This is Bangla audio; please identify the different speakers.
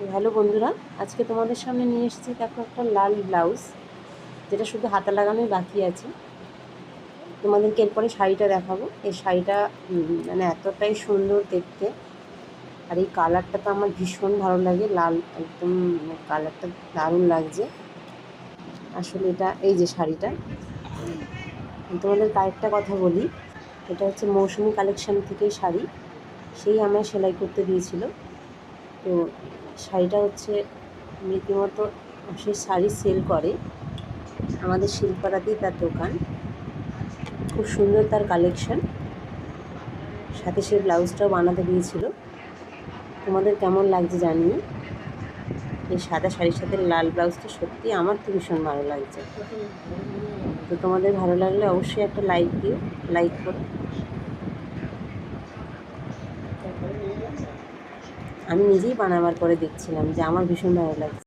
Speaker 1: তো হ্যালো বন্ধুরা, আজকে তোমাদের সামনে নিয়ে এসেছি দেখো একটা লাল ব্লাউজ, যেটা শুধু হাতা লাগানোই বাকি আছে। তোমাদেরকে এরপরে শাড়িটা দেখাবো। এই শাড়িটা মানে এতটাই সুন্দর দেখতে, আর এই কালারটা তো আমার ভীষণ ভালো লাগে, লাল একদম কালারটা দারুণ লাগছে। আসলে এটা এই যে শাড়িটা, তোমাদের আরেকটা কথা বলি, এটা হচ্ছে মৌসুমি কালেকশন থেকেই শাড়ি, সেই আমায় সেলাই করতে দিয়েছিল। তো শাড়িটা হচ্ছে রীতিমতো, সে শাড়ি সেল করে, আমাদের শিল্পারাতেই তার দোকান। খুব সুন্দর তার কালেকশন, সাথে সে ব্লাউজটাও বানাতে দিয়েছিল। তোমাদের কেমন লাগছে জানিও। এই সাদা শাড়ির সাথে লাল ব্লাউজটা সত্যি আমার তো ভীষণ ভালো লাগছে। তো তোমাদের ভালো লাগলে অবশ্যই একটা লাইক দিও, লাইক করো। আমি নিজেই বানাবার পরে দেখছিলাম যে আমার ভীষণ ভালো লাগছে।